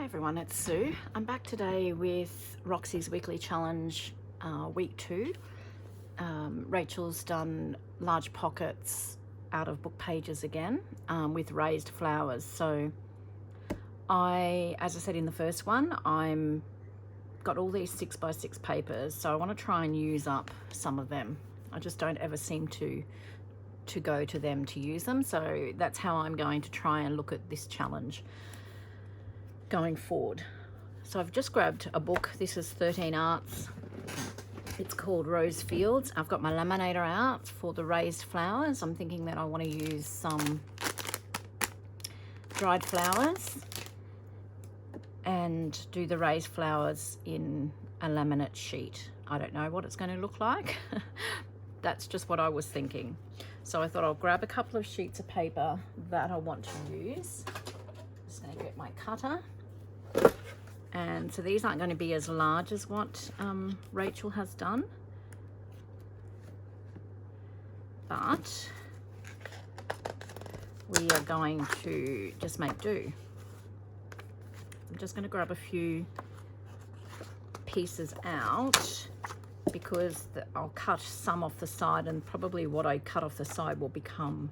Everyone, it's Sue. I'm back today with Roxy's weekly challenge, week 2. Rachel's done large pockets out of book pages again with raised flowers. So as I said in the first one, I'm got all these 6x6 papers, so I want to try and use up some of them. I just don't ever seem to go to them to use them, so that's how I'm going to try and look at this challenge going forward. So I've just grabbed a book. This is 13 Arts. It's called Rose Fields. I've got my laminator out for the raised flowers. I'm thinking that I want to use some dried flowers and do the raised flowers in a laminate sheet. I don't know what it's going to look like. That's just what I was thinking. So I thought I'll grab a couple of sheets of paper that I want to use. Just going to get my cutter. And so these aren't going to be as large as what Rachel has done, but we are going to just make do. I'm just going to grab a few pieces out because I'll cut some off the side, and probably what I cut off the side will become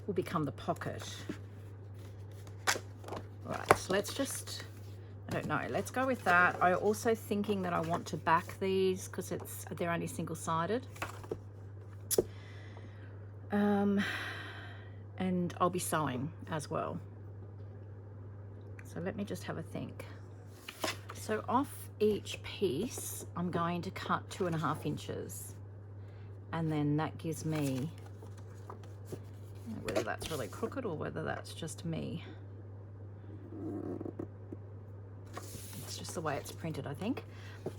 the pocket. Right, so let's just, I don't know, let's go with that. I'm also thinking that I want to back these because they're only single-sided. And I'll be sewing as well. So let me just have a think. So off each piece, I'm going to cut 2.5 inches. And then that gives me, whether that's really crooked or whether that's just me. It's just the way it's printed, I think.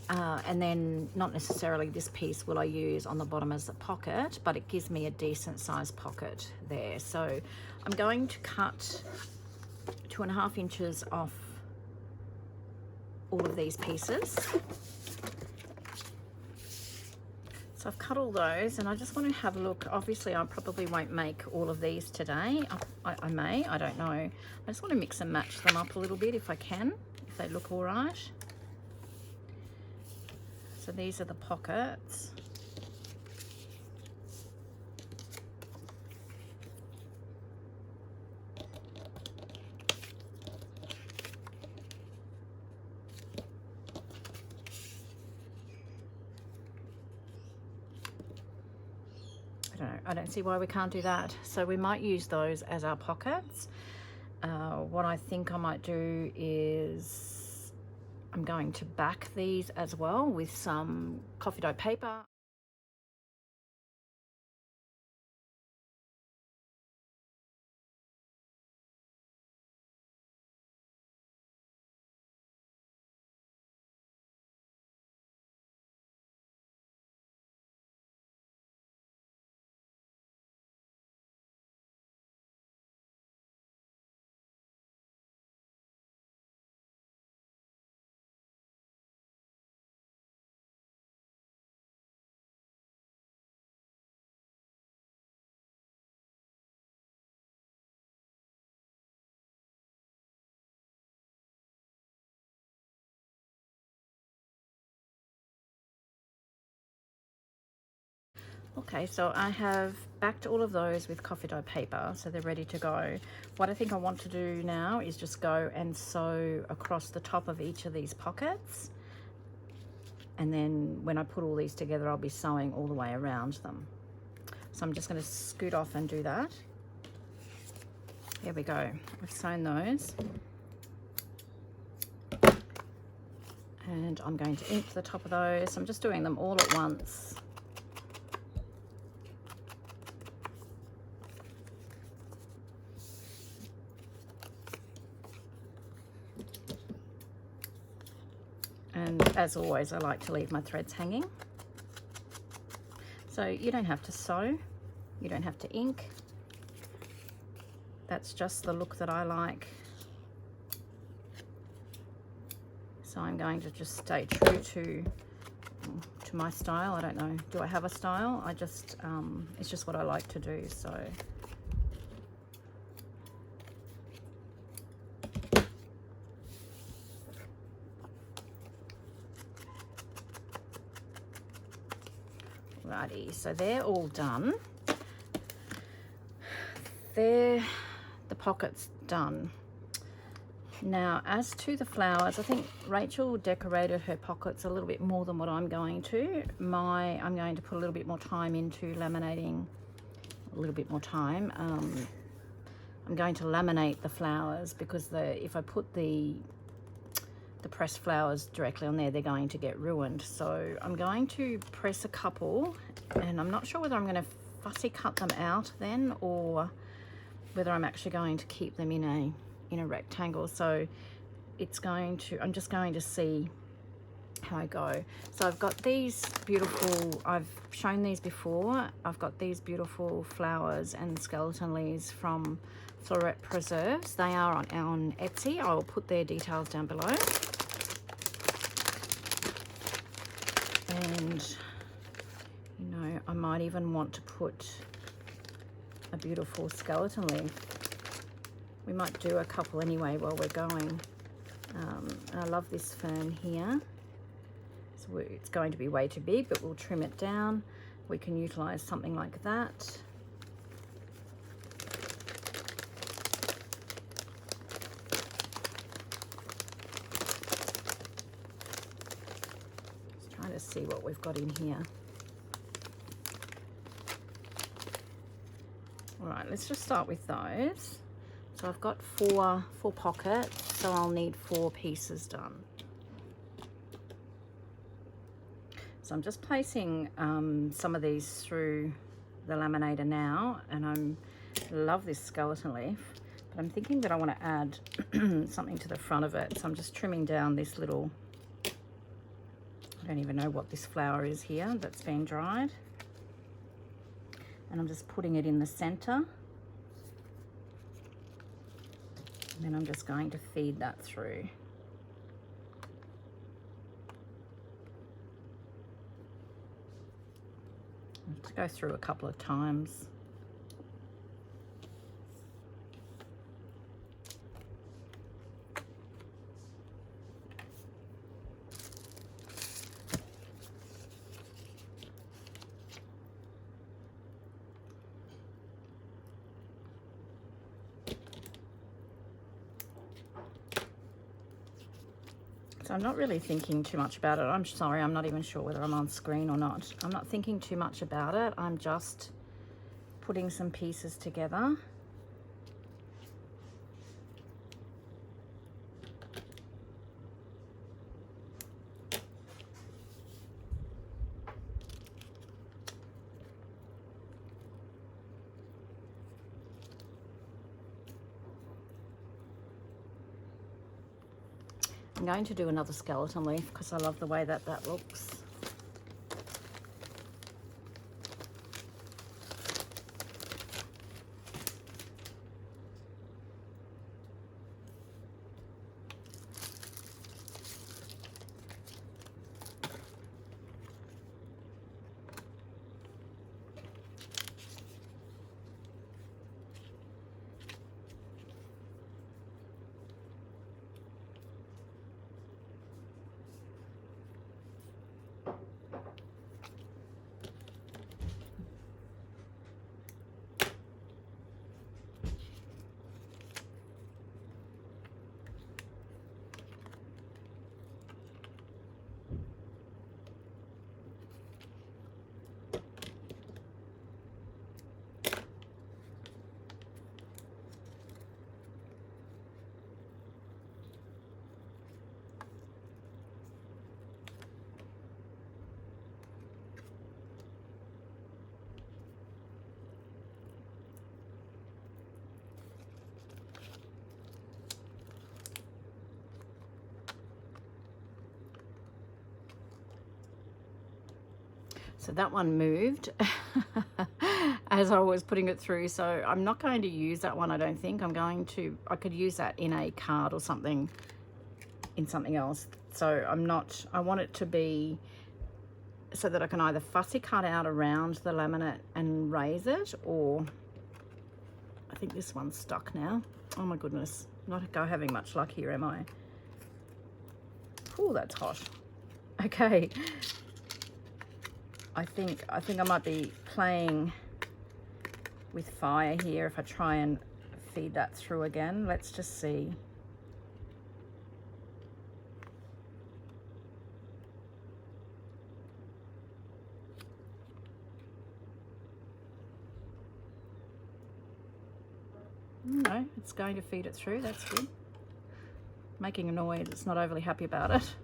And then not necessarily this piece will I use on the bottom as a pocket, but it gives me a decent sized pocket there. So I'm going to cut 2.5 inches off all of these pieces. So I've cut all those, and I just want to have a look. Obviously I probably won't make all of these today. I may, I don't know. I just want to mix and match them up a little bit if I can, if they look all right. So these are the pockets. I don't see why we can't do that. So we might use those as our pockets. What I think I might do is I'm going to back these as well with some coffee dye paper. Okay, so I have backed all of those with coffee dye paper, so they're ready to go. What I think I want to do now is just go and sew across the top of each of these pockets. And then when I put all these together, I'll be sewing all the way around them. So I'm just going to scoot off and do that. There we go. I've sewn those. And I'm going to ink the top of those. I'm just doing them all at once. And as always, I like to leave my threads hanging. So you don't have to sew, you don't have to ink. That's just the look that I like. So I'm going to just stay true to my style. I don't know, do I have a style? I just, it's just what I like to do, so. Alrighty, so they're all done. There, the pocket's done. Now, as to the flowers, I think Rachel decorated her pockets a little bit more than what I'm going to. I'm going to put a little bit more time into laminating, a little bit more time. I'm going to laminate the flowers because if I put the pressed flowers directly on there, they're going to get ruined. So I'm going to press a couple, and I'm not sure whether I'm going to fussy cut them out then, or whether I'm actually going to keep them in a rectangle. So I'm just going to see how I go. So I've got these beautiful, I've shown these before, I've got these beautiful flowers and skeleton leaves from Floret Preserves. They are on Etsy. I will put their details down below. And you know, I might even want to put a beautiful skeleton leaf. We might do a couple anyway while we're going. And I love this fern here. So it's going to be way too big, but we'll trim it down. We can utilize something like that. Just trying to see what we've got in here. All right, let's just start with those. So I've got four pockets, so I'll need 4 pieces done. So I'm just placing some of these through the laminator now, and I love this skeleton leaf, but I'm thinking that I want to add something to the front of it. So I'm just trimming down this little, I don't even know what this flower is here that's been dried. And I'm just putting it in the center. And then I'm just going to feed that through. I have to go through a couple of times. So I'm not really thinking too much about it. I'm sorry, I'm not even sure whether I'm on screen or not. I'm not thinking too much about it. I'm just putting some pieces together. I'm going to do another skeleton leaf because I love the way that looks. So that one moved as I was putting it through. So I'm not going to use that one, I don't think. I could use that in a card or something, in something else. So I want it to be so that I can either fussy cut out around the laminate and raise it, or I think this one's stuck now. Oh my goodness, not having much luck here, am I? Oh, that's hot. Okay. I think I might be playing with fire here if I try and feed that through again. Let's just see. No, it's going to feed it through. That's good. Making a noise. It's not overly happy about it.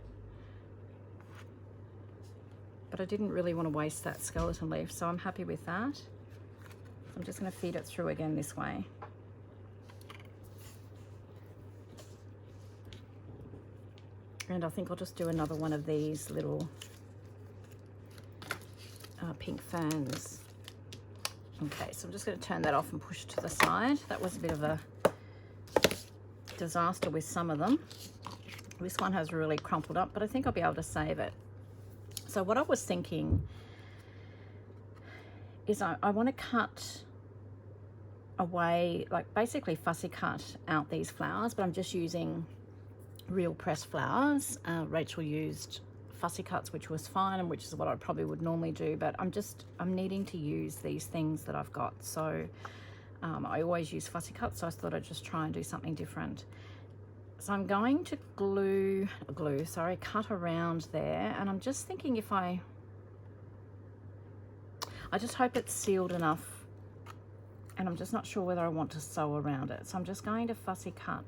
But I didn't really want to waste that skeleton leaf, so I'm happy with that. So I'm just going to feed it through again this way. And I think I'll just do another one of these little pink ferns. Okay, so I'm just going to turn that off and push it to the side. That was a bit of a disaster with some of them. This one has really crumpled up, but I think I'll be able to save it. So what I was thinking is I want to cut away, like basically fussy cut out these flowers, but I'm just using real pressed flowers. Rachel used fussy cuts, which was fine, and which is what I probably would normally do, but I'm needing to use these things that I've got. So I always use fussy cuts, so I thought I'd just try and do something different. So I'm going to cut around there, and I'm just thinking if I just hope it's sealed enough, and I'm just not sure whether I want to sew around it. So I'm just going to fussy cut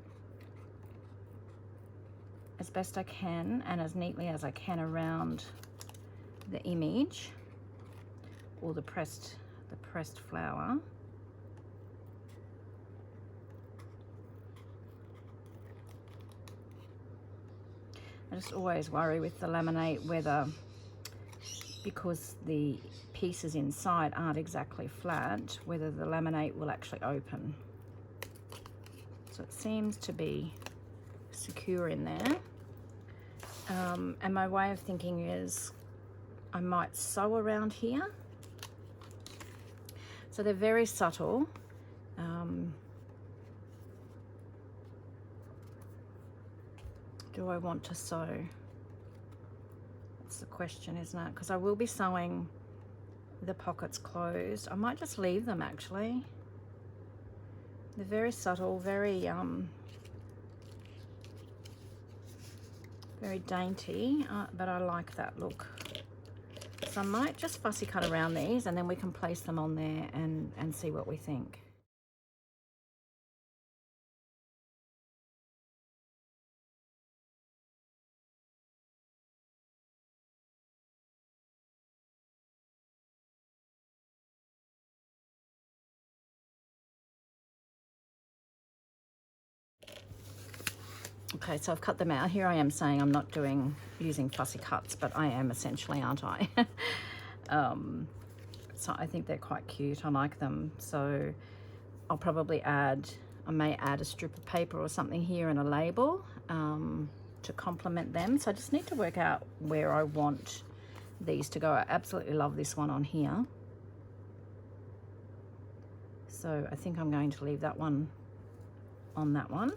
as best I can and as neatly as I can around the image or the pressed flower. I just always worry with the laminate whether, because the pieces inside aren't exactly flat, whether the laminate will actually open. So it seems to be secure in there. And my way of thinking is I might sew around here. So they're very subtle. Do I want to sew? That's the question, isn't it? Because I will be sewing the pockets closed. I might just leave them actually. They're very subtle, very dainty, but I like that look. So I might just fussy cut around these, and then we can place them on there and see what we think. Okay, so I've cut them out. Here I am saying I'm not using fussy cuts, but I am essentially, aren't I? So I think they're quite cute. I like them. So I'll probably I may add a strip of paper or something here and a label to complement them. So I just need to work out where I want these to go. I absolutely love this one on here. So I think I'm going to leave that one on that one.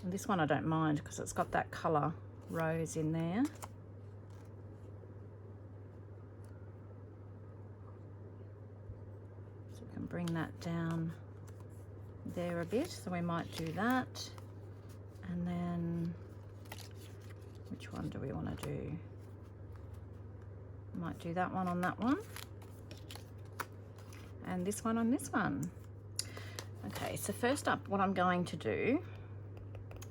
And this one I don't mind because it's got that colour rose in there. So we can bring that down there a bit. So we might do that. And then, which one do we want to do? Might do that one on that one. And this one on this one. Okay, so first up, what I'm going to do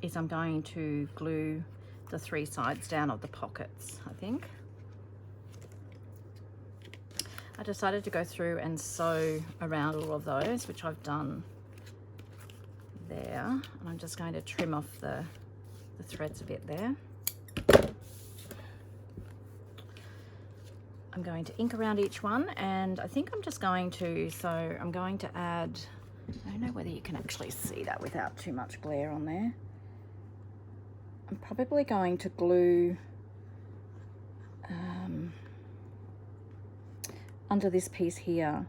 is I'm going to glue the 3 sides down of the pockets, I think. I decided to go through and sew around all of those, which I've done there. And I'm just going to trim off the threads a bit there. I'm going to ink around each one, and I think I'm just going to, I'm going to add, I don't know whether you can actually see that without too much glare on there. I'm probably going to glue under this piece here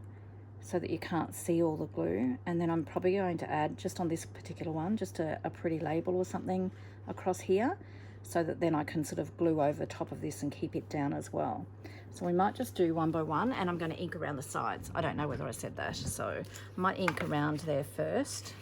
so that you can't see all the glue, and then I'm probably going to add just on this particular one just a pretty label or something across here. so that then I can sort of glue over the top of this and keep it down as well. So we might just do one by one, and I'm going to ink around the sides. I don't know whether I said that, so I might ink around there first.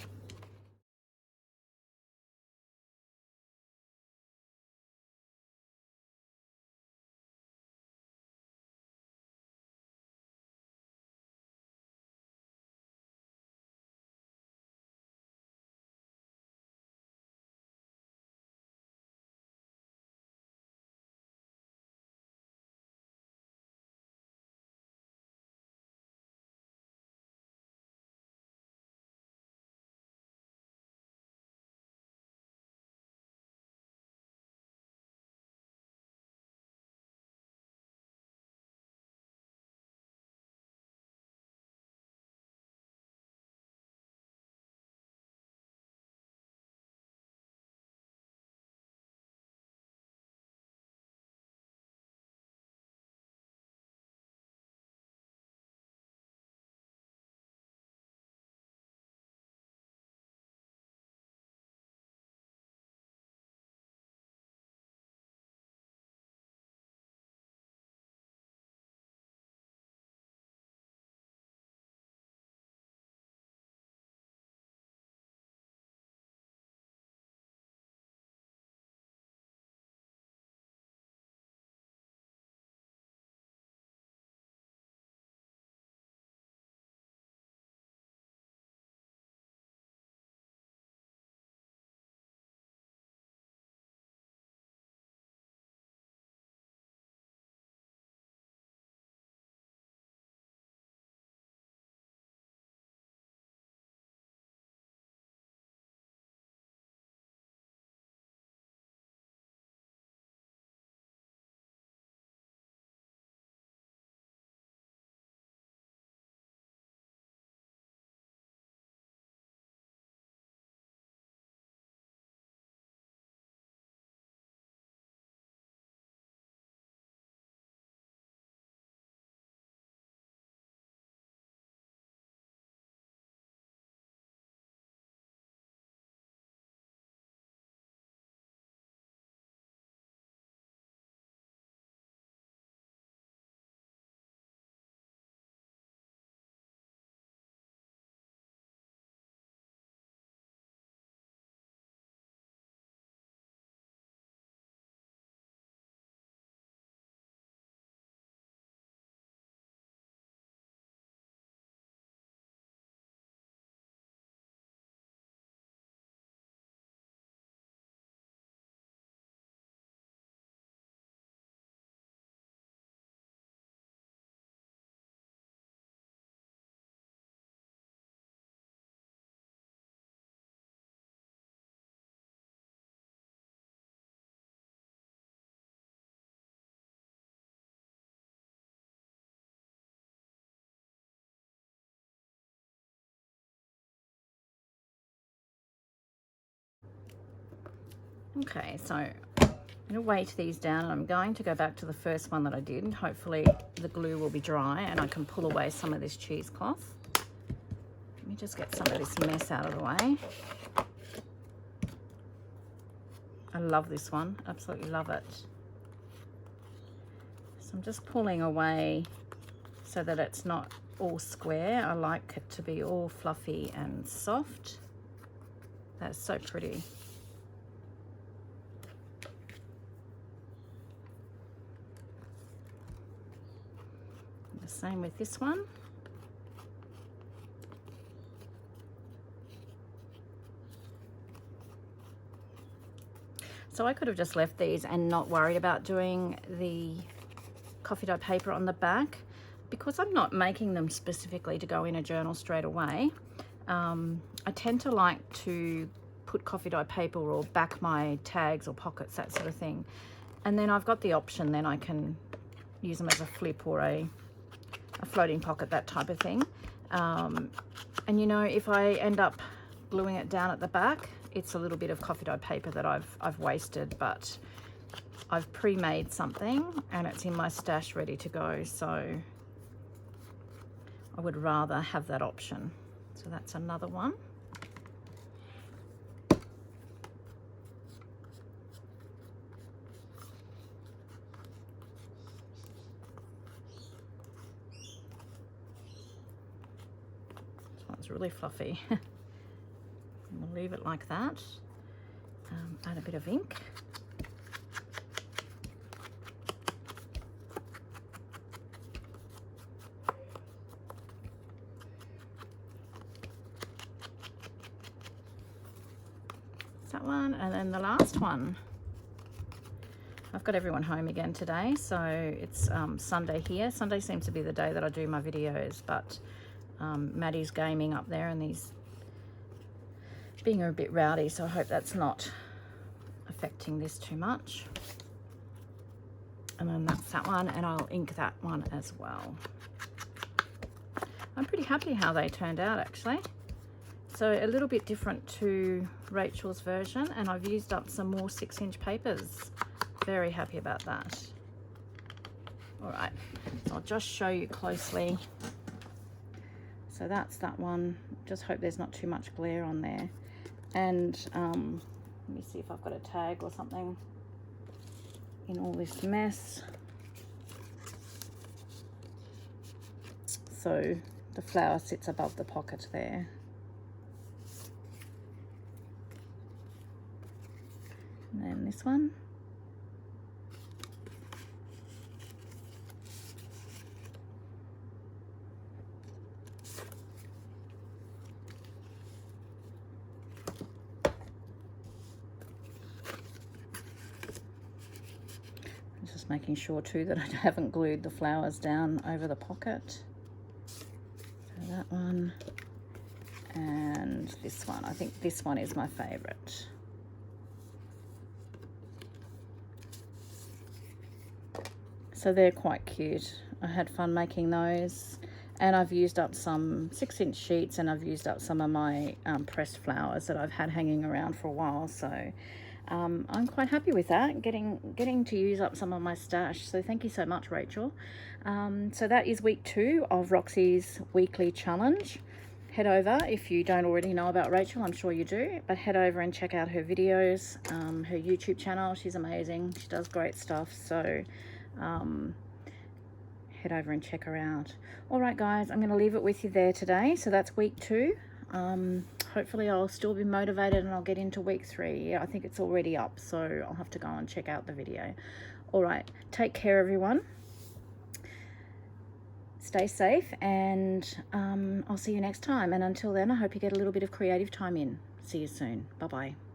Okay, so I'm going to weight these down, and I'm going to go back to the first one that I did, and hopefully the glue will be dry and I can pull away some of this cheesecloth. Let me just get some of this mess out of the way. I love this one, absolutely love it. So I'm just pulling away so that it's not all square. I like it to be all fluffy and soft. That's so pretty. The same with this one. So I could have just left these and not worried about doing the coffee dye paper on the back, because I'm not making them specifically to go in a journal straight away. I tend to like to put coffee dye paper or back my tags or pockets, that sort of thing. And then I've got the option, then I can use them as a flip or a floating pocket, that type of thing. And you know, if I end up gluing it down at the back, it's a little bit of coffee dye paper that I've wasted, but I've pre-made something and it's in my stash ready to go, so I would rather have that option. So that's another one. It's really fluffy. We'll leave it like that. Add a bit of ink. That one, and then the last one. I've got everyone home again today, so it's Sunday here. Sunday seems to be the day that I do my videos, but Maddie's gaming up there and he's being a bit rowdy, so I hope that's not affecting this too much. And then that's that one, and I'll ink that one as well. I'm pretty happy how they turned out, actually. So a little bit different to Rachel's version, and I've used up some more 6-inch papers. Very happy about that. All right, so I'll just show you closely. So that's that one. Just hope there's not too much glare on there. And let me see if I've got a tag or something in all this mess. So the flower sits above the pocket there. And then this one. Just making sure too that I haven't glued the flowers down over the pocket. So that one and this one. I think this one is my favorite. So they're quite cute. I had fun making those, and I've used up some 6-inch sheets, and I've used up some of my pressed flowers that I've had hanging around for a while. So I'm quite happy with that, getting to use up some of my stash. So thank you so much, Rachel. So that is week 2 of Roxy's weekly challenge. Head over, if you don't already know about Rachel, I'm sure you do, but head over and check out her videos, her YouTube channel. She's amazing. She does great stuff. So head over and check her out. All right, guys, I'm going to leave it with you there today. So that's week 2. Hopefully I'll still be motivated and I'll get into week 3. Yeah, I think it's already up, so I'll have to go and check out the video. All right, take care, everyone. Stay safe, and I'll see you next time. And until then, I hope you get a little bit of creative time in. See you soon. Bye-bye.